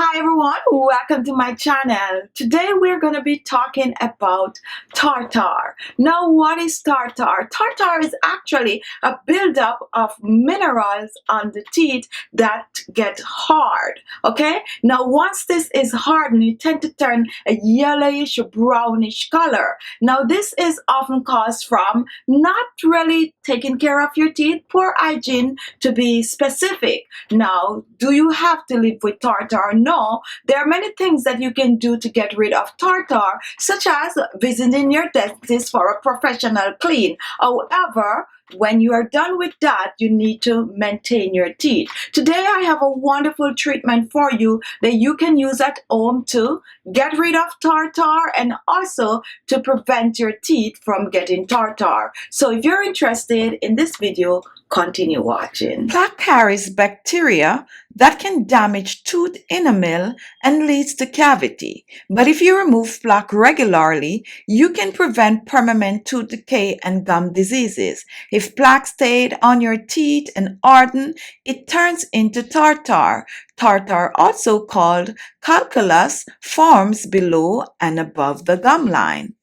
Hi everyone, welcome to my channel. Today we're going to be talking about tartar. Now what is tartar? Tartar is actually a buildup of minerals on the teeth that get hard. Okay, now once this is hardened, it tends to turn a yellowish brownish color. Now this is often caused from not really taking care of your teeth, poor hygiene to be specific. Now, do you have to live with tartar? No, there are many things that you can do to get rid of tartar, such as visiting your dentist for a professional clean. However, when you are done with that, you need to maintain your teeth. Today, I have a wonderful treatment for you that you can use at home to get rid of tartar and also to prevent your teeth from getting tartar. So if you're interested in this video, continue watching. Plaque carries bacteria that can damage tooth enamel and leads to cavity. But if you remove plaque regularly, you can prevent permanent tooth decay and gum diseases. If plaque stayed on your teeth and hardened, it turns into tartar. Tartar, also called calculus, forms below and above the gum line.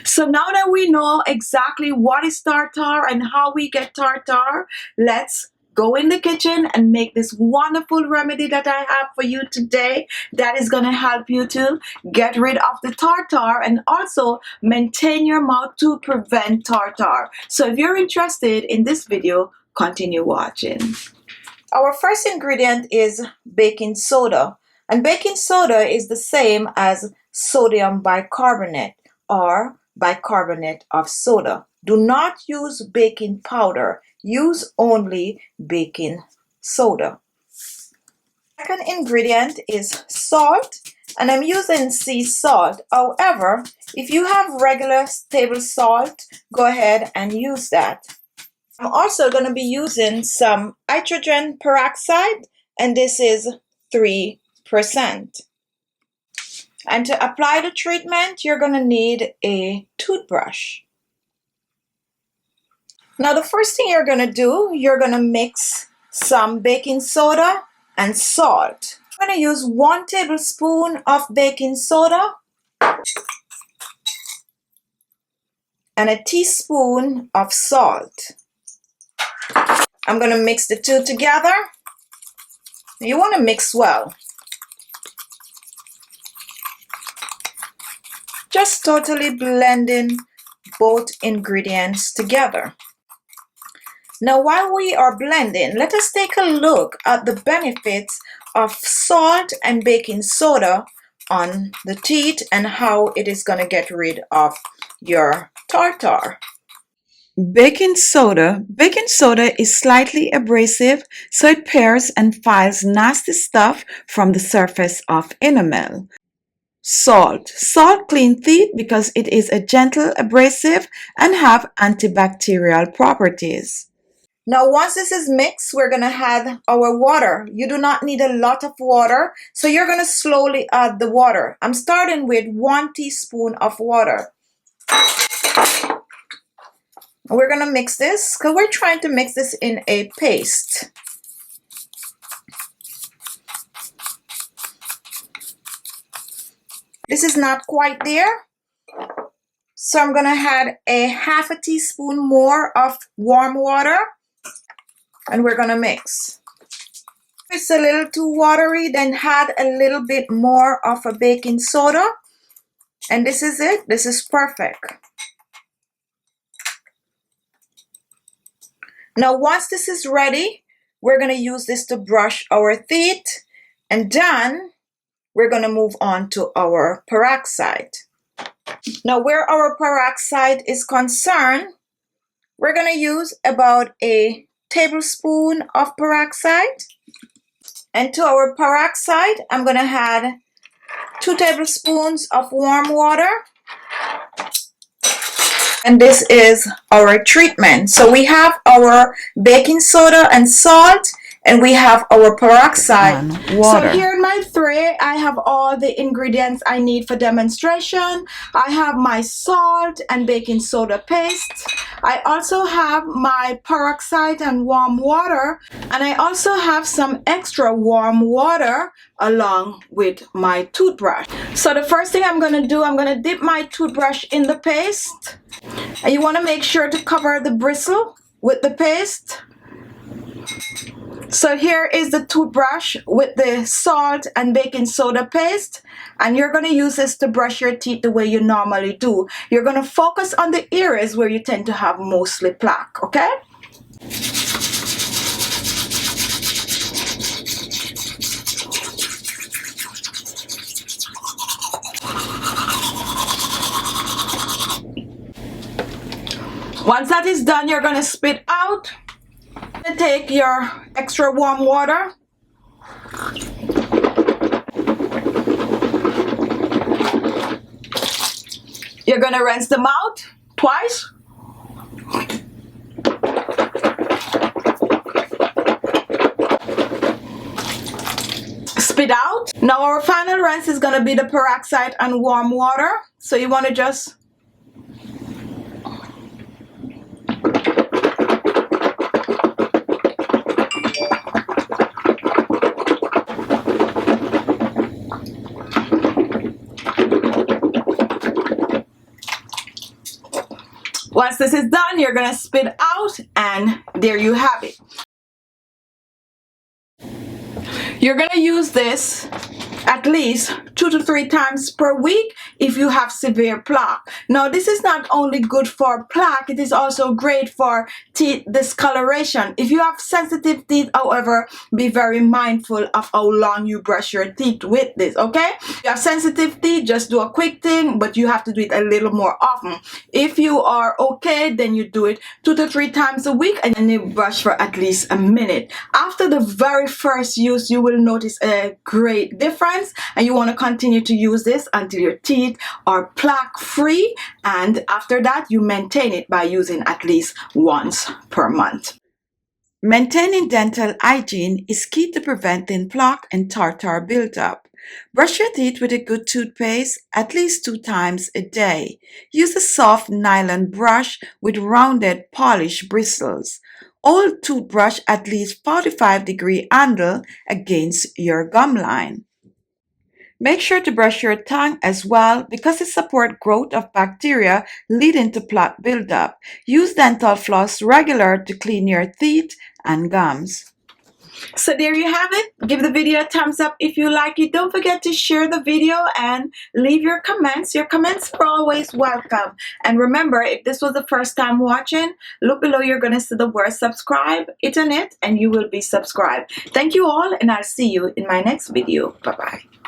So now that we know exactly what is tartar and how we get tartar, let's go in the kitchen and make this wonderful remedy that I have for you today that is going to help you to get rid of the tartar and also maintain your mouth to prevent tartar. So if you're interested in this video, continue watching. Our first ingredient is baking soda, and baking soda is the same as sodium bicarbonate or bicarbonate of soda. Do not use baking powder. Use only baking soda. Second ingredient is salt, and I'm using sea salt. However, if you have regular table salt, go ahead and use that. I'm also going to be using some hydrogen peroxide, and this is 3%. And to apply the treatment, you're going to need a toothbrush. Now, the first thing you're going to do, you're going to mix some baking soda and salt. I'm going to use 1 tablespoon of baking soda and a teaspoon of salt. I'm going to mix the two together. You want to mix well. Just totally blending both ingredients together. Now, while we are blending, let us take a look at the benefits of salt and baking soda on the teeth and how it is going to get rid of your tartar. Baking soda is slightly abrasive, so it pares and files nasty stuff from the surface of enamel. Salt cleans teeth because it is a gentle abrasive and have antibacterial properties. Now, once this is mixed, we're going to add our water. You do not need a lot of water, so you're going to slowly add the water. I'm starting with 1 teaspoon of water. We're going to mix this because we're trying to mix this in a paste. This is not quite there, so I'm going to add a 1/2 teaspoon more of warm water, and we're going to mix. If it's a little too watery, then add a little bit more of a baking soda, and this is it. This is perfect. Now, once this is ready, we're going to use this to brush our teeth, and then we're going to move on to our peroxide. Now, where our peroxide is concerned, we're going to use about a tablespoon of peroxide. And to our peroxide, I'm going to add 2 tablespoons of warm water. And this is our treatment. So we have our baking soda and salt, And we have our peroxide and water. So here in my tray, I have all the ingredients I need for demonstration. I have my salt and baking soda paste. I also have my peroxide and warm water. And I also have some extra warm water along with my toothbrush. So the first thing I'm going to do, I'm going to dip my toothbrush in the paste. And you want to make sure to cover the bristle with the paste. So here is the toothbrush with the salt and baking soda paste, and you're going to use this to brush your teeth the way you normally do. You're going to focus on the areas where you tend to have mostly plaque, okay? Once that is done, you're going to spit out. Take your extra warm water. You're going to rinse them out twice. Spit out. Now our final rinse is going to be the peroxide and warm water. So you want to just once this is done, you're going to spit out, and there you have it. You're going to use this at least 2 to 3 times per week if you have severe plaque. Now, this is not only good for plaque, it is also great for teeth discoloration. If you have sensitive teeth, however, be very mindful of how long you brush your teeth with this, okay? If you have sensitive teeth, just do a quick thing, but you have to do it a little more often. If you are okay, then you do it 2 to 3 times a week, and then you brush for at least a minute. After the very first use, you will notice a great difference, and you want to continue to use this until your teeth are plaque free, and after that you maintain it by using at least once per month. Maintaining dental hygiene is key to preventing plaque and tartar buildup. Brush your teeth with a good toothpaste at least 2 times a day. Use a soft nylon brush with rounded polished bristles. Hold toothbrush at least 45-degree angle against your gum line. Make sure to brush your tongue as well because it supports growth of bacteria leading to plaque buildup. Use dental floss regular to clean your teeth and gums. So there you have it. Give the video a thumbs up if you like it. Don't forget to share the video and leave your comments. Your comments are always welcome. And remember, if this was the first time watching, look below. You're going to see the word subscribe. Hit on it and you will be subscribed. Thank you all, and I'll see you in my next video. Bye-bye.